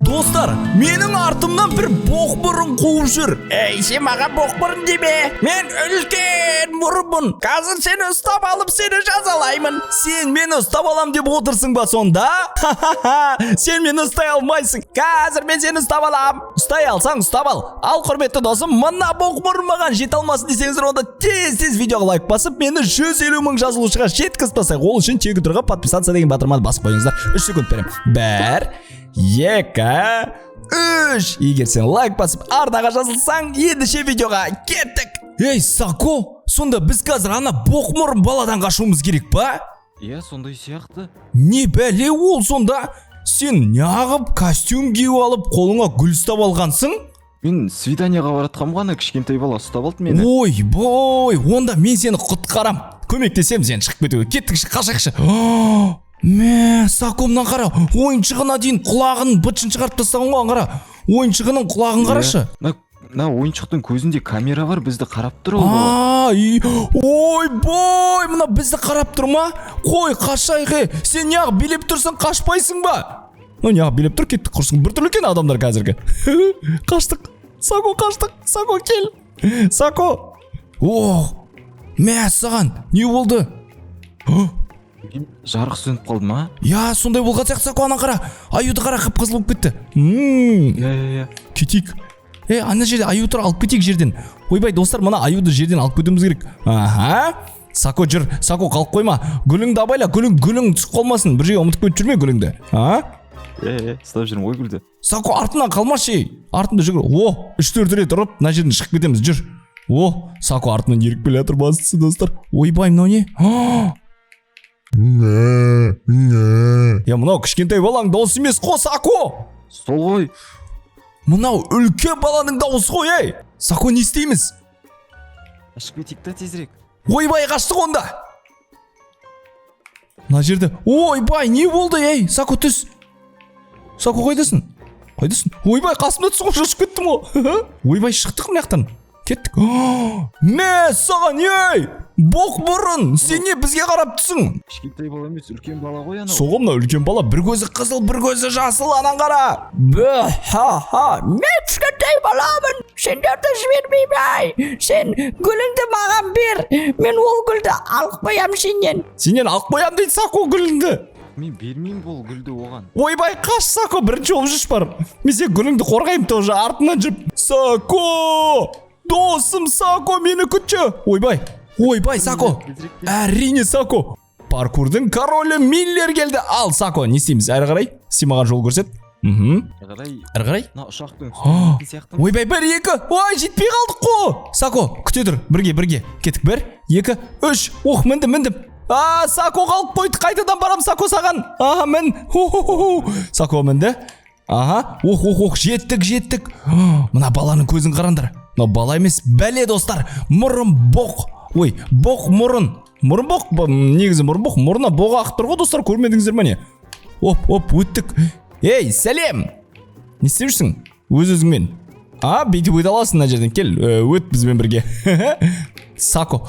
Достар, менің артымнан бір боқмұрын қуып жүр. Ей, сен маған боқмұрын деме. Мен үлкен мұрынмын. Қазір сені ұстап алып, сені жазалаймын. Сен мені ұстап алам деп отырсың ба сонда? Сен мені ұстай алмайсың. Қазір мен сені ұстап алам. Ұстай алсаң ұстап ал. Ал құрметті досым, мына боқмұрын маған жете алмасын десеңіздер, онда тез видеоға лайк басып, мені 150 мың жазылушыға жеткізіп тастайық. Ол үшін тегі тұрға подписаться деген батырманы басып қойыңыздар. 3 секунд берем. 1, 2, 3. Егер сен лайк басып арнаға жазылсаң, ендеше видеоға кеттік. Ей, Сако, сонда біз қазір ана боқмұрын баладан қашуымыз керек па? Иә, сондай сияқты. Не бәле ол сонда? Сен неғып костюм киіп алып, қолыңа гүл ұстап алғансың? Мен свиданияға баратқам ғана, кішкентай бала ұстап алды мені. Ой, бой, онда мен сені құтқарам. Көмектесем сен шығып кетуге. Кеттікші, қашақшы. Мә, Сакомнан қара, ойыншығына дейін құлағын бытшын шығарып тастаған ғой, қара. Ойыншығының құлағын қарашы. На ойыншықтың көзінде камера бар, бізді қарап тұр ол бала. Ой, бой, мына бізді қарап тұр ма? Қой, қашайғы. Сен неғып билеп тұрсың, қашпайсың ба? Неғып билеп тұр, кеттік құрсын. Бір түрлі екен адамдар қазіргі. Қаштық. Сако, қаштық. Сако, кел. Сако. Мә, саған, не болды? Жарық сөніп қалды ма? Я, сондай болған сияқты. Сако, ана қара. Аюды қара, қып-қызыл болып кетті. Иә. Кетейік. Ана жерде аю тұр, алып кетейік жерден. Ойбай, достар, мына аюды жерден алып кетуіміз керек. Сако, жүр. Сако, қалып қойма. Гүліңді абайла, гүлің түсіп қалмасын. Бір жерге ұмытып кетіп жүрме гүліңді. Ұстап жүрмін, ой гүлді. Сако, артынан қалмашы. Артында жүгір. 3-4 рет ұрып, мына жерден шығып кетеміз. Жүр. Сако артынан еріп келе жатыр, бастысы, достар. Ойбай, мынау не? Мынау кішкентай балаң дауыс емес қой, Сако. Сол ғой. Мынау үлкен баланың дауысы ғой, ей. Сако, не істейміз? Ашып кетейік та тезірек. Ойбай, қаштық онда. Мына жерде. Ойбай, не болды, ей? Сако, түс. Сако, қайдасың? Ойбай, қасымда түсіп шошып кеттім ғой. Ойбай, шықтық мынаяқтан. Кеттік. Мә, саған, ей! Боқмұрын, сен не бізге қарап түсің? Кішкентай бала емес, үлкен бала ғой анау. Соғы мына үлкен бала, бір көзі қызыл, бір көзі жасыл, анан қара. Мен кішкентай баламын. Сендерді жібермеймін. Сен гүліңді маған бер. Мен ол гүлді алып қоям сенен. Сенен алып қоям дейді, Сако, гүліңді. Мен бермеймін бұл гүлді оған. Ойбай, қаш, Сако, бірінші олып жүш бар. Мен сен гүліңді қорғайым тоже, артынан жүріп. Сако! Досым, Сако, мені күтші. Ойбай, Сако. Әрине, Сако. Паркурдың королі Миллер келді. Ал, Сако, не істейміз? Әрі қарай? Сен маған жол көрсет. Әрі қарай? На ұшақтың сияқты. Ойбай, 1, 2. Ой, жетпей қалдық қой. Сако, күте тұр. Бірге. Кеттік, 1, 2, 3. Міндім. Сако қалып қойды. Қайтадан барам, Сако, саған. Мін. Сако мінді. Жеттік. Мына баланың көзін қарандар. Мына бала емес, бәле, достар. Мұрын боқ. Боқ мұрын. Мұрын боқ, негізі мұрын боқ. Мұрына боқ ақтыр ғой, достар, көрмедіңіздер ме не? Өттік. Ей, сәлем. Не істеп жүрсің? Өз-өзіңмен. Бүйтіп өте аласың мына жерден. Кел, өт бізбен бірге. Сако,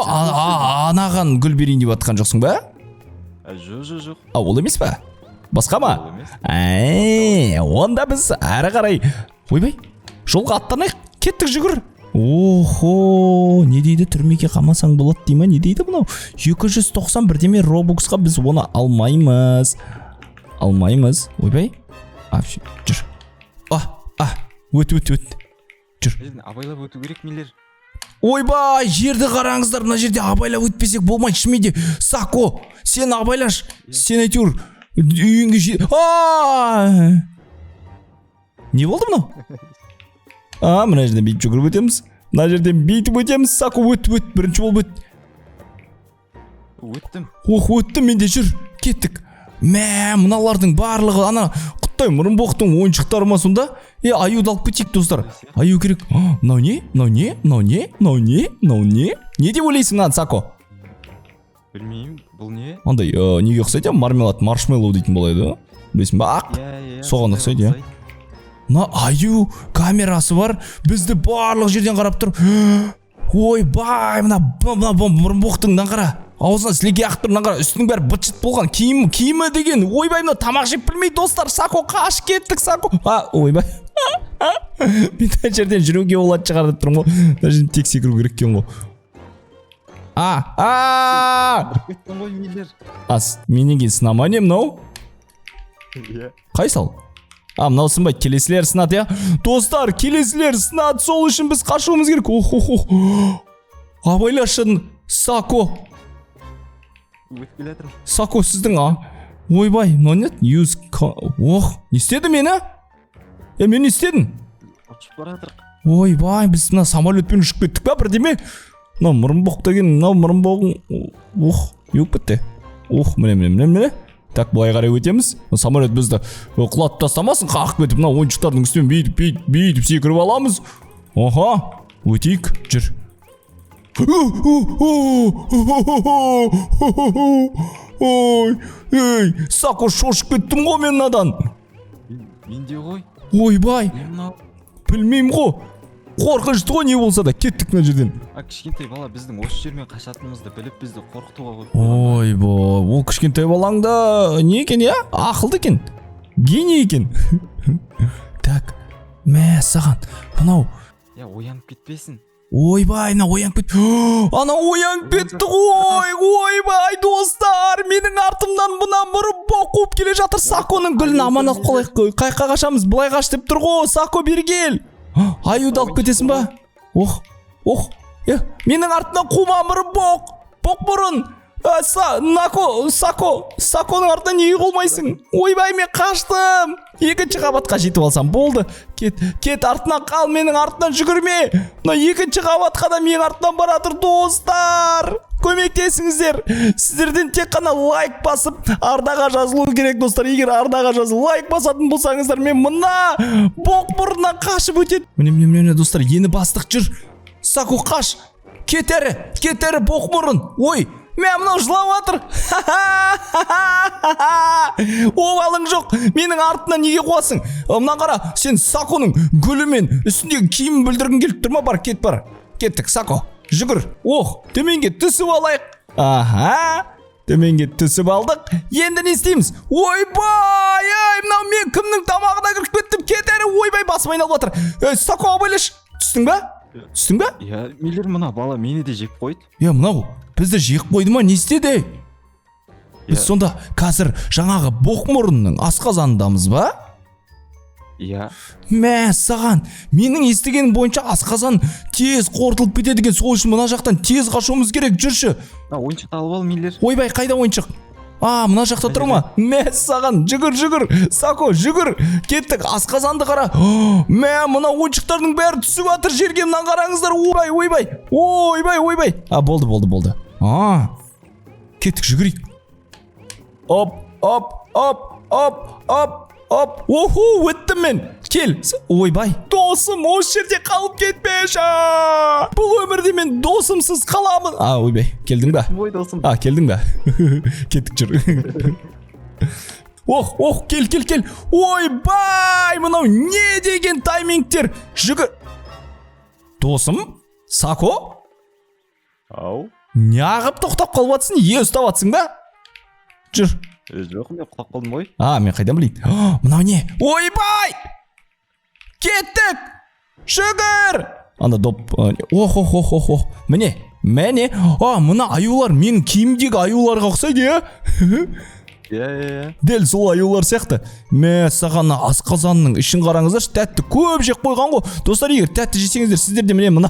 анаған гүл берейін деп жатқан жоқсың ба? Жоқ. Ол емес па? Басқа ма? Онда біз әрі қарай. Ойбай, жолға аттанайық. Кеттік, жүгір. Не дейді, түрмеге қамасаң болады дей ма? Не дейді бұнау? 291 деме робуксқа біз оны алмаймыз. Ойбай. Жүр. Өт. Жүр. Абайлап өту керек мейлер. Ойбай, жерді қараңыздар, мына жерде абайлап өтпесек болмайды шымейде. Сако, сен абайлаш. Сен әйтеуір үйінге не болды мұнау? Мына жерден бүйтіп жүгіріп өтеміз. Мына жерден бүйтіп өтеміз. Сако, өт. Бірінші болып өт. Өттім. Өттім, менде жүр. Кеттік. Мә, мыналардың барлығы ана құттай мұрын боқтың ойыншықтары ма сонда? Аюды алып кетейік, достар. Аю керек. Мынау не? Не деп ойлайсың, мынаны, Сако? Білмеймін, бұл не? Андай, неге ұқсайды? Мармелад, маршмеллоу дейтін болады. Білесің ба? Соған ұқсайды, Мына аю камерасы бар. Бізді барлық жерден қарап тұр. Ойбай, мына мұрын боқтыңдан қара. аузына сілекей ағып тұр, мына қара, үстінің бәрі быт-шыт болған. Киімі деген, ойбай, мына тамақ жеп білмейді достар. Сако, қаш кеттік, Сако. Ойбай. Мен мына жерден жүруге болады шығар деп тұрмын ғой. Мына жерден тек секіру керек екен ғой. Кеттің ғой Миллер. Менен кейін сынама не мынау? Иә. Қай сал? Мынау сынбай, келесілер сынады, я? Достар, келесілер сынады, сол үшін біз қашуымыз керек. Абайлашын, Сако. Өтіп келе жатырмын. Сако, сіздің, ойбай, мынау не? Не істеді мені? Мен не істедім? Ұшып бара жатыр. Ойбай, біз мына самолетпен ұшып кеттік па бірдеме? Мынау мұрынбоқ деген, мынау мұрынбоғың, еуіп бітті. Міне. Так, былай қарай өтеміз. Самолет бізді құлатып тастамасын, қақып кетіп, мына ойыншықтардың үстімен бейтіп секіріп аламыз. Өтейік, жүр. Сако, шошып кеттім ғой мен мынадан. Мен де ғой. Ойбай, білмеймін ғой. Қорқынышты ғой не болса да, кеттік мына жерден. Кішкентай бала біздің осы жермен қашатынымызды біліп бізді қорқытуға қойып. Ойбай, ол кішкентай балаңда не екен, я? Ақылды екен. Гений екен. Так, саған, мынау. Оянып кетпесін. Ойбай, оянып кетті. Ана оянып кетті ғой. Ойбай, достар, менің артымнан мына мұрынбоқ қуып келе жатыр. Саконың гүлін аман алып қалайық қой. Қайқа қашамыз, былай қаш деп тұр ғой. Сако, бері кел. Аюды алып кетесің ба? Менің артынан қума мұрынбоқ. Боқ мұрын. Саконың артынан неге қолмайсың? Ойбай, мен қаштым. Екінші қабатқа жетіп алсам болды. Кет, артынан қал, менің артынан жүгірме. Мына екінші қабатқа да менің артынан баратыр, достар. Көмектесіңіздер. Сіздерден тек қана лайк басып, Ардаға жазылу керек, достар. Егер Ардаға жазылу лайк басатын болсаңыздар, мен мына боқ мұрыннан қашып өтеді. Міне, достар, ені бастық жүр. Сако, қаш. Кетері, боқ мұрын. Ой, мен мынау жылап атыр. Обалың жоқ. Менің артынан неге қуасың? Мына қара, сен Саконың гүлі мен үстіндегі киімін білдіргін келіп тұрма, бар, кет бар. Кеттік, Сако, жүгір. Төменге түсіп алайық. Төменге түсіп алдық. Енді не істейміз? Ойбай, мынау мен кімнің тамағына кіріп кеттім. Кетері, ойбай, басым айналып жатыр. Сако, абайлаш. Түстің ба? Миллер, мына бала мені де жеп қойды. Мынау бізді жек қойды ма, не істеді? Біз сонда қазір жаңағы боқ мұрынның асқазанындамыз ба? Саған, менің естігенім бойынша асқазан тез қорытылып кетеді екен, сол үшін мына жақтан тез қашуымыз керек, жүрші. Ойыншықты алып ал, Миллер. Ойбай, қайда ойыншық? Мына жақта тұр ма? Саған, жүгір, Сако, жүгір. Кеттік, асқазанды қара. Мына ойыншықтардың бәрі түсіп атыр жерге, мына қараңыздар. Ойбай. Болды. Кеттік, жүгірейік. Өттім мен. Кел. Ойбай. Досым, осы жерде қалып кетпеші. Бұл өмірде мен досымсыз қаламын. Ойбай, келдің ба? Ой, досым. Келдің ба? Кеттік, жүр. Кел. Ойбай, мынау не деген таймингтер. Жүгір. Досым, Сако? Неғып тоқтап қалып атсың? Ұстап атсың ба? Жүр. Жоқ, мен құлап қалдым ғой. Мен қайдан білейін? Мынау не? Ойбай! Кеттік! Жүгір! Анда доп... Міне. Мына аюлар, менің киімдегі аюларға ұқсайды, Дәл сол аюлар сияқты. Саған асқазанның ішін қараңыздар, тәтті көп жеп қойған ғой. Достар, егер тәтті жесеңіздер, сіздерде мына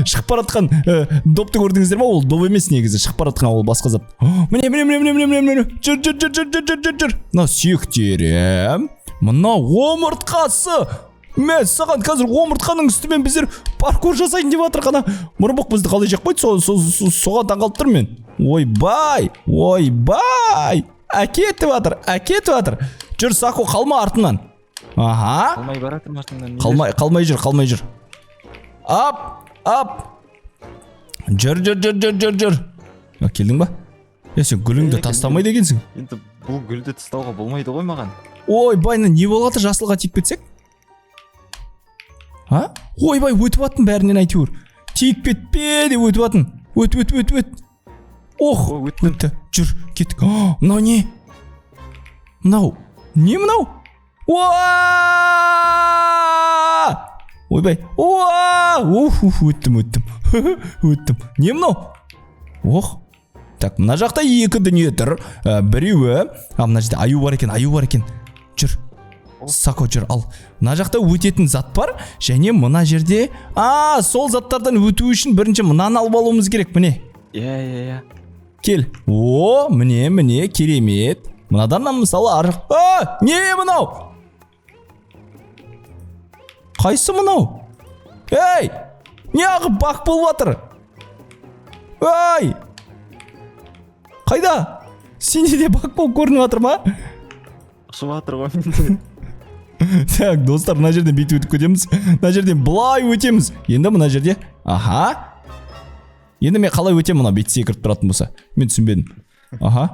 шығып баратқан допты көрдіңіздер ма? Ол доп емес негізі, шығып баратқан ол басқа зат. Міне. Жүр. Мына сүйектерім, мына омыртқасы. Саған қазір омыртқаның үстімен біздер паркур жасайын деп жатыр қана. Мұрынбоқ бізді қалай жеп қойды, соған таңғалып тұрмын мен. Ойбай! Әкетіп жатыр. Жүр, Сако, қалма артынан. Қалмай баратырмын артынан. Қалмай жүр. Ап. Жүр. Келдің ба? Сен гүліңді тастамай дегенсің. Енді бұл гүлді тастауға болмайды ғой маған. Ойбай, не болады, жасылға тиіп кетсек? Ойбай, өтіп аттың бәрінен әйтеуір. Тиіп кетпе деп өтіп аттың. Өт. Ох, О, өттім. өтті. Жүр, кеттік. Мынау не? Мынау. Не мынау? Ойбай. Өттім. Өттім. Не мынау? Ох. Так, мына жақта екі дүние тұр. Біреуі, мына жерде аю бар екен. Жүр. Сако жүр, ал. Мына жақта өтетін зат бар, және мына жерде, сол заттардан өту үшін бірінші мынаны алып алуымыз керек, міне. Иә. Кел. Міне, керемет. Мынадан мысалы арық. Не мынау? Қайсы мынау? Ей! Не ағып бақ болып жатыр? Ой! Қайда? Сенде де бақ болып көрініп жатыр ма? Ұшып жатыр ғой. Так, достар, мына жерден бүйтіп өтіп кетеміз. Мына жерден былай өтеміз. Енді мына жерде. Аха. Енді мен қалай өтем мына бет секіріп тұратын болса? Мен түсінбедім. Аха.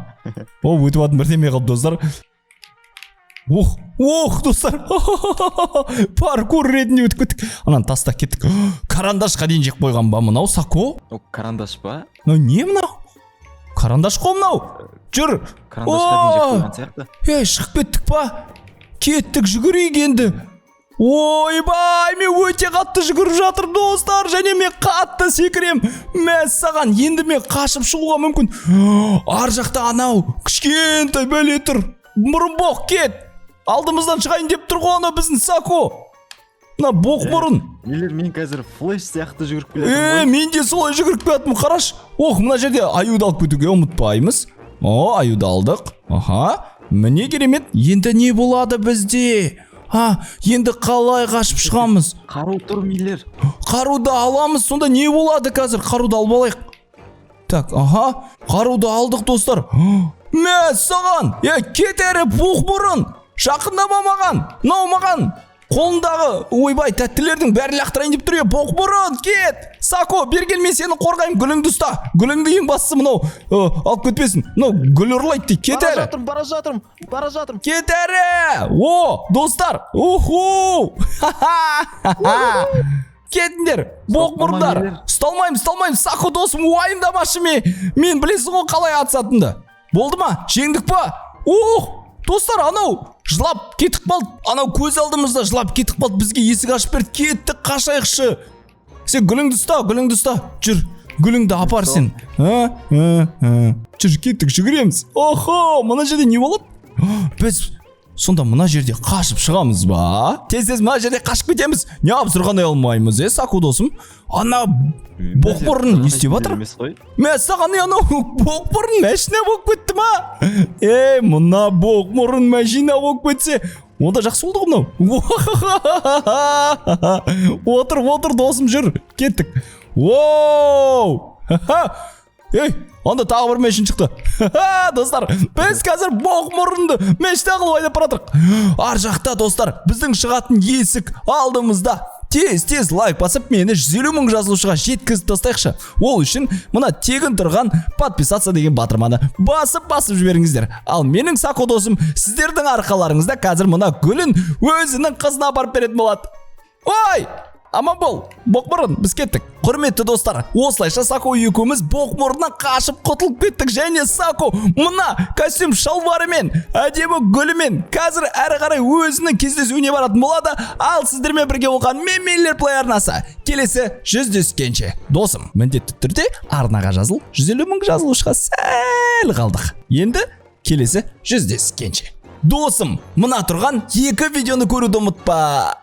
Өтіп жатырмын бірдеме қалып, достар. Достар. Паркур ретінде өтіп кеттік. Ананы тастап кеттік. Карандашқа дейін жеп қойған ба мынау, Сако? Карандаш па? Не мынау? Карандаш қой мынау. Жүр. Карандашқа дейін жеп қойған сияқты. Шығып кеттік па? Кеттік, жүгірейік енді. Ойбай, мен өте қатты жүгіріп жатыр, достар, және мен қатты секірем. Мәссаған, енді мен қашып шығуға мүмкін. Ар жақта анау кішкентай бәле тұр. Мұрынбоқ, кет. Алдымыздан шығайын деп тұр ғой, ана біздің Сако. Мына боқ мұрын. Нелер, мен қазір флеш сияқты жүгіріп келетім. Мен де солай жүгіріп келетім, қараш. Мына жерде аюды алып кетуге ұмытпаймыз. Аюды алдық. Аха. Міне керемет. Енді не болады бізде? Енді қалай қашып шығамыз? Қару тұр, мейлер. Қаруды аламыз, сонда не болады қазір? Қаруды алып алайық. Так, қаруды алдық, достар. Мәссаған, кет әрі боқ мұрын. Жақындама маған. Мынау маған қолындағы ойбай тәттілердің бәрі лақтырайын деп тұр. Боқ мұрын, кет. Сако, бер кел, мен сені қорғаймын. Гүліңді ұста. Гүліңді ең бастысы мынау алып кетпесін. Мынау гүл ұрлайды дейді. Кет әрі. Бара жатырмын. Кет әрі. Достар. Кетіңдер. Боқ мұрындар. Ұсталмаймын. Сако досым, уайымдамашы мен білесің ғой қалай атысатынды. Болды ма? Жеңдік па? Достар, анау жылап кетіп қалды. Анау көз алдымызда жылап кетіп қалды. Бізге есік ашып берді. Кеттік, қашайықшы. Сен гүліңді ұста. Жүр, гүліңді апар сен. Жүр, кеттік, жүгіреміз. Мына жерде не болады? Біз сонда мына жерде қашып шығамыз ба? Тез мына жерде қашып кетеміз. Не абсырғандай алмаймыз, Сако досым? Ана боқ мұрын не істеп жатыр? Мәссаған, анау боқ мұрын мәшина болып кетті ма? Мына боқ мұрын мәшина болып кетсе, онда жақсы болды ғой мынау. Отыр досым, жүр. Кеттік. Онда тағы бір мәшін шықты. Достар, біз қазір боқ мұрынды мәшіне қылып айдап баратырық. Ар жақта, достар, біздің шығатын есік алдымызда. Тез лайк басып, мені 150 мың жазылушыға жеткізіп тастайықшы. Ол үшін мұна тегін тұрған подписаться деген батырманы басып жіберіңіздер. Ал менің Сако досым сіздердің арқаларыңызда қазір мұна гүлін өзінің қызына апарып беретін болады. Аман бол, боқ мұрын, біз кеттік. Құрметті достар, осылайша Сако екеуміз боқ мұрыннан қашып құтылып кеттік. Және Сако мына костюм шалбарымен, әдемі гүлімен қазір әрі қарай өзінің кездесуіне баратын болады. Ал сіздермен бірге болған мен Мейлер Плей арнасы. Келесі жүздескенше. Досым, міндетті түрде арнаға жазыл. 150 мың жазылушыға сәл қалдық. Енді келесі жүздескенше. Досым, мына тұрған 2 видеоны көруді ұмытпа.